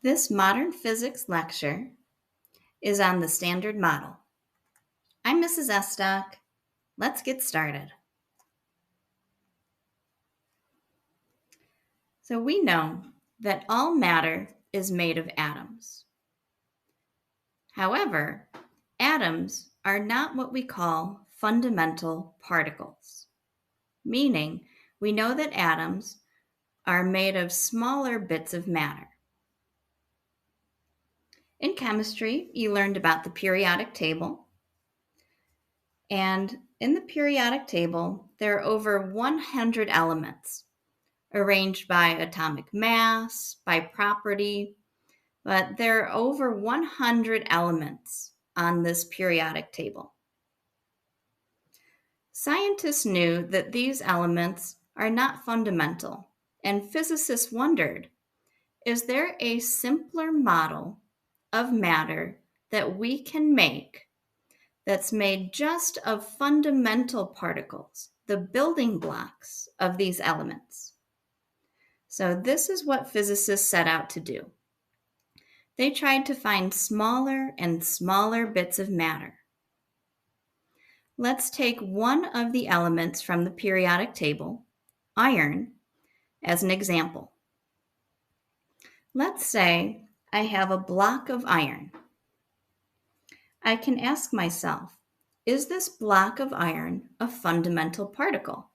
This modern physics lecture is on the Standard Model. I'm Mrs. Estock. Let's get started. So we know that all matter is made of atoms. However, atoms are not what we call fundamental particles, meaning we know that atoms are made of smaller bits of matter. In chemistry, you learned about the periodic table. And in the periodic table, there are over 100 elements arranged by atomic mass, by property, but there are over 100 elements on this periodic table. Scientists knew that these elements are not fundamental, and physicists wondered, is there a simpler model of matter that we can make that's made just of fundamental particles, the building blocks of these elements? So this is what physicists set out to do. They tried to find smaller and smaller bits of matter. Let's take one of the elements from the periodic table, iron, as an example. Let's say I have a block of iron. I can ask myself, is this block of iron a fundamental particle?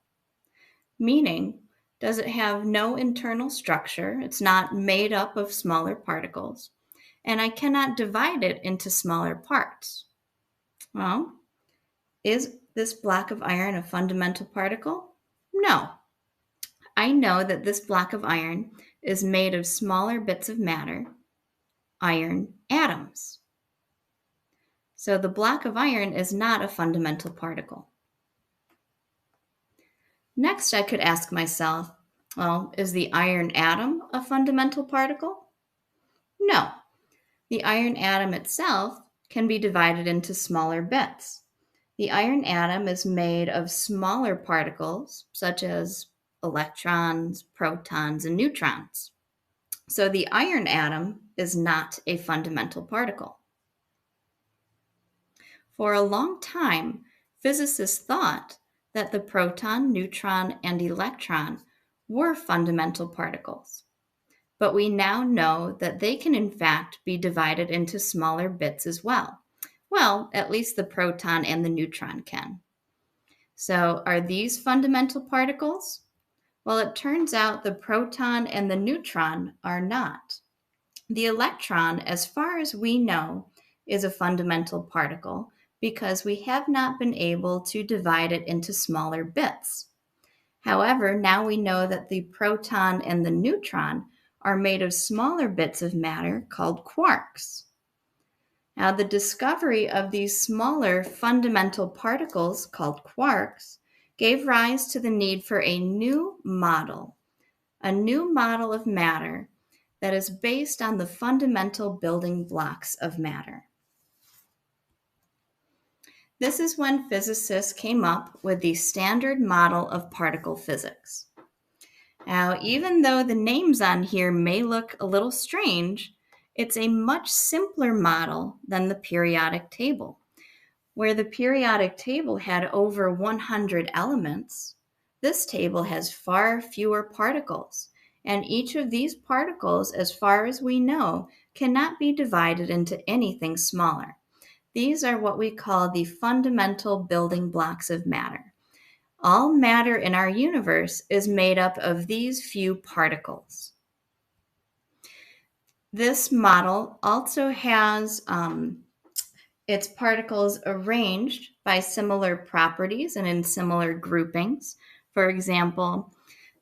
Meaning, does it have no internal structure? It's not made up of smaller particles, and I cannot divide it into smaller parts. Well, is this block of iron a fundamental particle? No. I know that this block of iron is made of smaller bits of matter, iron atoms. So the block of iron is not a fundamental particle. Next, I could ask myself, well, is the iron atom a fundamental particle? No. The iron atom itself can be divided into smaller bits. The iron atom is made of smaller particles, such as electrons, protons, and neutrons. So the iron atom is not a fundamental particle. For a long time, physicists thought that the proton, neutron, and electron were fundamental particles. But we now know that they can in fact be divided into smaller bits as well. Well, at least the proton and the neutron can. So are these fundamental particles? Well, it turns out the proton and the neutron are not. The electron, as far as we know, is a fundamental particle because we have not been able to divide it into smaller bits. However, now we know that the proton and the neutron are made of smaller bits of matter called quarks. Now, the discovery of these smaller fundamental particles called quarks gave rise to the need for a new model of matter that is based on the fundamental building blocks of matter. This is when physicists came up with the Standard Model of particle physics. Now, even though the names on here may look a little strange, it's a much simpler model than the periodic table. Where the periodic table had over 100 elements, this table has far fewer particles, and each of these particles, as far as we know, cannot be divided into anything smaller. These are what we call the fundamental building blocks of matter. All matter in our universe is made up of these few particles. This model also has its particles arranged by similar properties and in similar groupings. For example,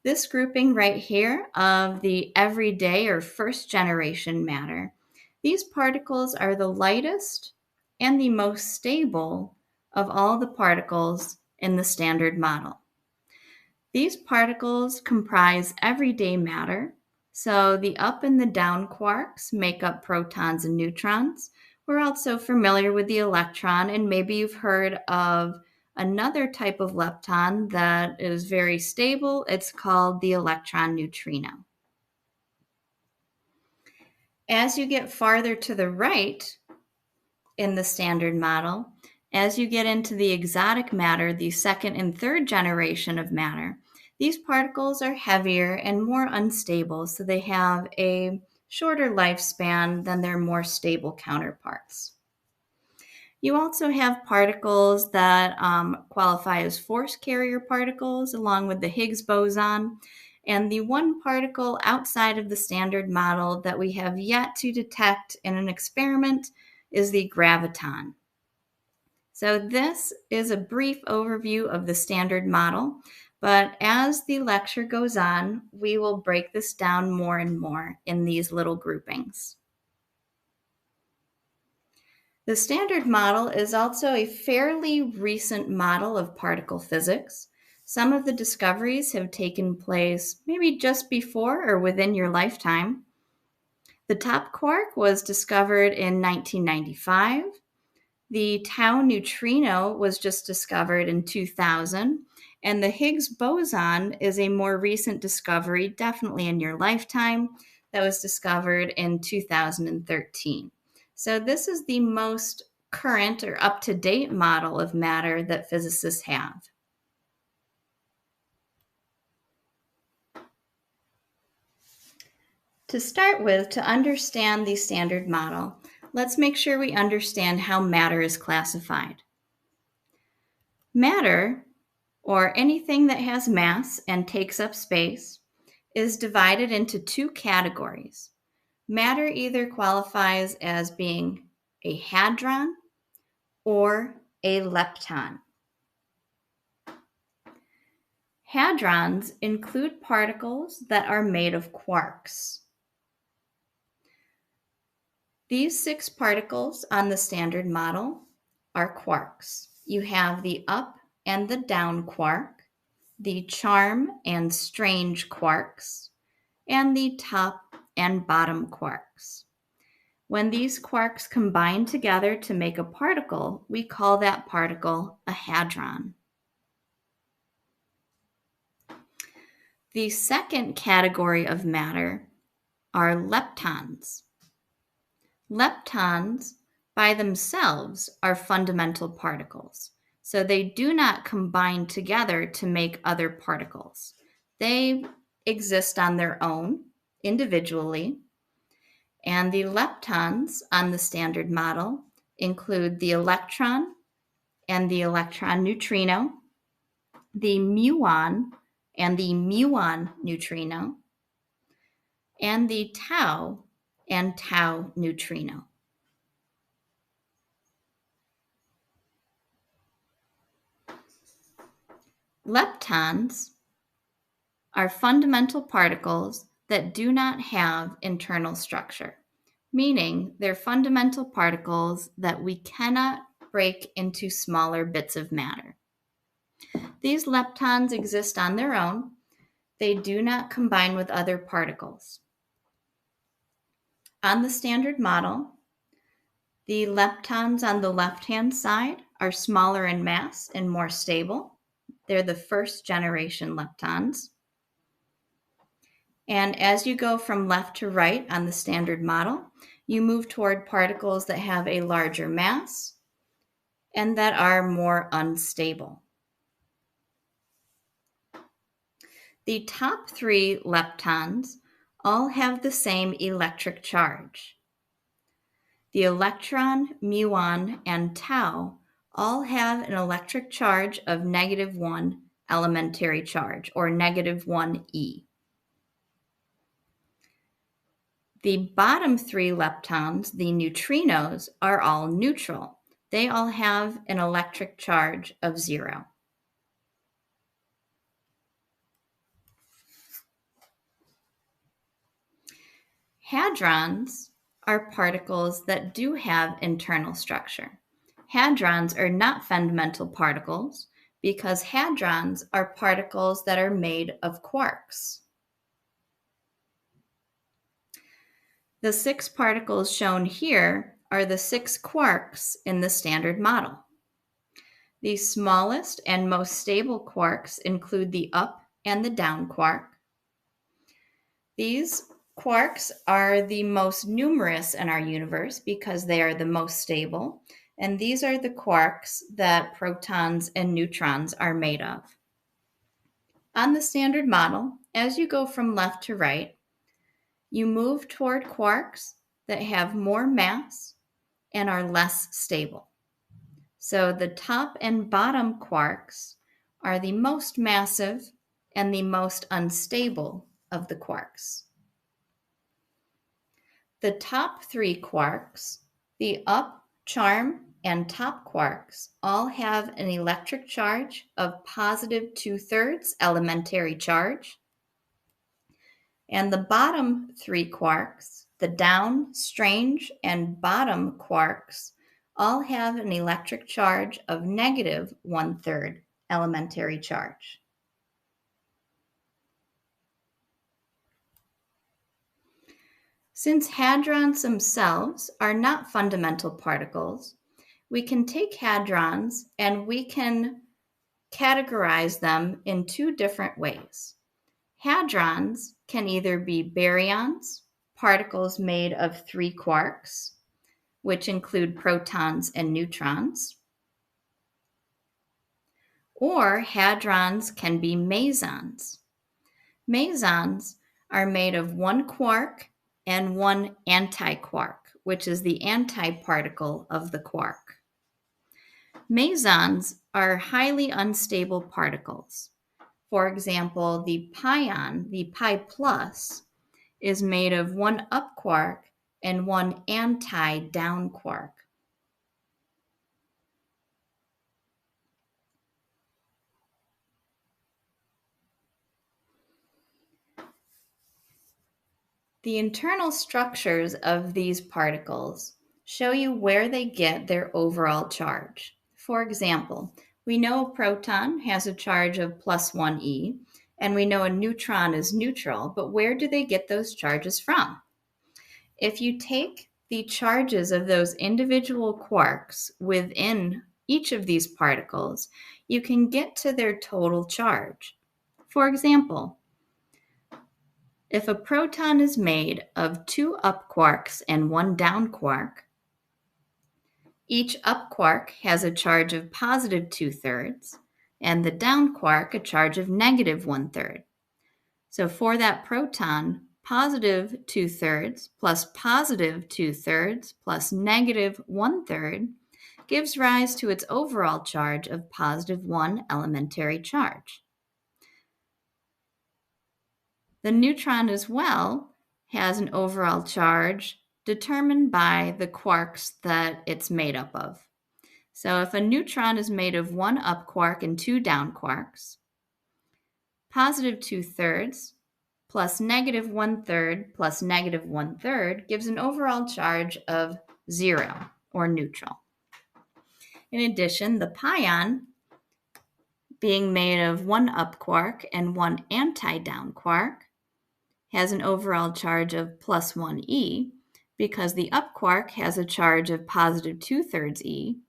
this grouping right here of the everyday or first generation matter, these particles are the lightest and the most stable of all the particles in the Standard Model. These particles comprise everyday matter, so the up and the down quarks make up protons and neutrons. We're also familiar with the electron, and maybe you've heard of another type of lepton that is very stable. It's called the electron neutrino. As you get farther to the right in the Standard Model, as you get into the exotic matter, the second and third generation of matter, these particles are heavier and more unstable, so they have a shorter lifespan than their more stable counterparts. You also have particles that qualify as force carrier particles, along with the Higgs boson. And the one particle outside of the Standard Model that we have yet to detect in an experiment is the graviton. So this is a brief overview of the Standard Model, but as the lecture goes on, we will break this down more and more in these little groupings. The Standard Model is also a fairly recent model of particle physics. Some of the discoveries have taken place maybe just before or within your lifetime. The top quark was discovered in 1995. The tau neutrino was just discovered in 2000. And the Higgs boson is a more recent discovery, definitely in your lifetime, that was discovered in 2013. So this is the most current or up-to-date model of matter that physicists have. To start with, to understand the Standard Model, let's make sure we understand how matter is classified. Matter, or anything that has mass and takes up space, is divided into two categories. Matter either qualifies as being a hadron or a lepton. Hadrons include particles that are made of quarks. These 6 particles on the Standard Model are quarks. You have the up and the down quark, the charm and strange quarks, and the top and bottom quarks. When these quarks combine together to make a particle, we call that particle a hadron. The second category of matter are leptons. Leptons by themselves are fundamental particles, so they do not combine together to make other particles. They exist on their own, individually, and the leptons on the Standard Model include the electron and the electron neutrino, the muon and the muon neutrino, and the tau and tau neutrino. Leptons are fundamental particles that do not have internal structure, meaning they're fundamental particles that we cannot break into smaller bits of matter. These leptons exist on their own. They do not combine with other particles. On the Standard Model, the leptons on the left-hand side are smaller in mass and more stable. They're the first generation leptons. And as you go from left to right on the Standard Model, you move toward particles that have a larger mass and that are more unstable. The top 3 leptons all have the same electric charge. The electron, muon, and tau all have an electric charge of -1 elementary charge, or -1 E. The bottom 3 leptons, the neutrinos, are all neutral. They all have an electric charge of 0. Hadrons are particles that do have internal structure. Hadrons are not fundamental particles because hadrons are particles that are made of quarks. The 6 particles shown here are the 6 quarks in the Standard Model. The smallest and most stable quarks include the up and the down quark. These Quarks are the most numerous in our universe because they are the most stable, and these are the quarks that protons and neutrons are made of. On the Standard Model, as you go from left to right, you move toward quarks that have more mass and are less stable. So the top and bottom quarks are the most massive and the most unstable of the quarks. The top three quarks, the up, charm, and top quarks, all have an electric charge of positive 2/3 elementary charge. And the bottom three quarks, the down, strange, and bottom quarks, all have an electric charge of negative 1/3 elementary charge. Since hadrons themselves are not fundamental particles, we can take hadrons and we can categorize them in two different ways. Hadrons can either be baryons, particles made of three quarks, which include protons and neutrons, or hadrons can be mesons. Mesons are made of one quark and one antiquark, which is the antiparticle of the quark. Mesons are highly unstable particles. For example, the pion, the pi plus, is made of one up quark and one anti-down quark. The internal structures of these particles show you where they get their overall charge. For example, we know a proton has a charge of +1e, and we know a neutron is neutral, but where do they get those charges from? If you take the charges of those individual quarks within each of these particles, you can get to their total charge. For example, if a proton is made of two up quarks and one down quark, each up quark has a charge of positive 2/3, and the down quark a charge of negative 1/3. So for that proton, positive 2/3 plus positive 2/3 plus negative 1/3 gives rise to its overall charge of positive 1 elementary charge. The neutron as well has an overall charge determined by the quarks that it's made up of. So if a neutron is made of one up quark and two down quarks, positive 2/3 plus negative 1/3 plus negative 1/3 gives an overall charge of 0 or neutral. In addition, the pion, being made of one up quark and one anti-down quark, has an overall charge of +1e because the up quark has a charge of positive 2/3 e,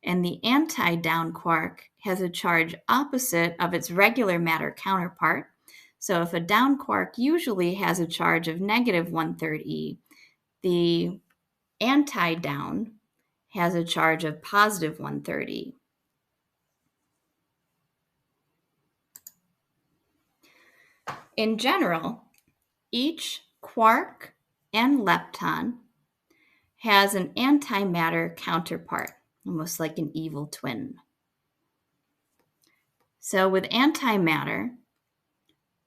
and the anti-down quark has a charge opposite of its regular matter counterpart. So if a down quark usually has a charge of negative 1/3 e, the anti-down has a charge of positive 1/3 e. In general, each quark and lepton has an antimatter counterpart, almost like an evil twin. So with antimatter,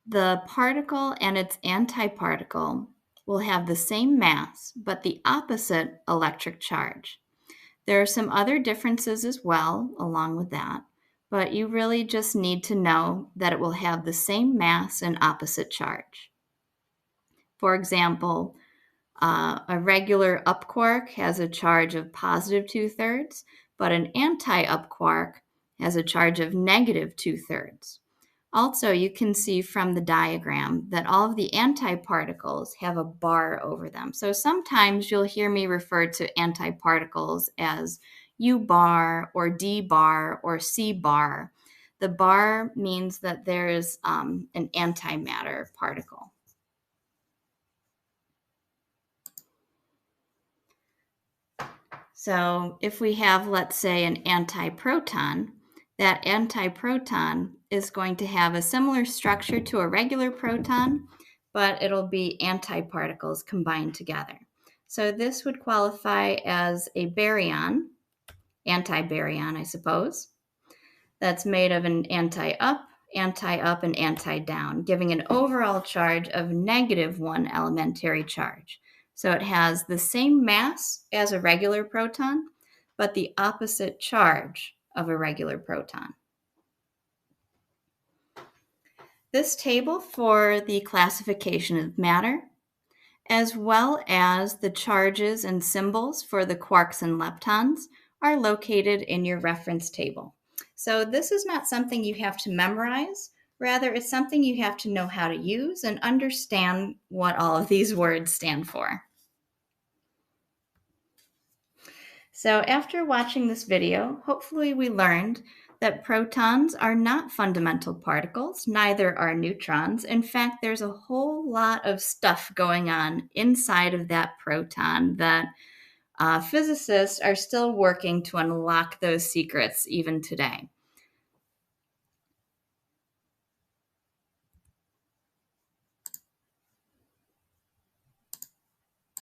the particle and its antiparticle will have the same mass, but the opposite electric charge. There are some other differences as well along with that, but you really just need to know that it will have the same mass and opposite charge. For example, a regular up quark has a charge of positive 2/3, but an anti-up quark has a charge of negative 2/3. Also, you can see from the diagram that all of the antiparticles have a bar over them. So sometimes you'll hear me refer to antiparticles as U bar or D bar or C bar. The bar means that there is an antimatter particle. So if we have, let's say, an antiproton, that antiproton is going to have a similar structure to a regular proton, but it'll be antiparticles combined together. So this would qualify as a baryon, antibaryon, I suppose, that's made of an anti-up, and anti-down, giving an overall charge of -1 elementary charge. So it has the same mass as a regular proton, but the opposite charge of a regular proton. This table for the classification of matter, as well as the charges and symbols for the quarks and leptons, are located in your reference table. So this is not something you have to memorize. Rather, it's something you have to know how to use and understand what all of these words stand for. So after watching this video, hopefully we learned that protons are not fundamental particles, neither are neutrons. In fact, there's a whole lot of stuff going on inside of that proton that physicists are still working to unlock those secrets even today.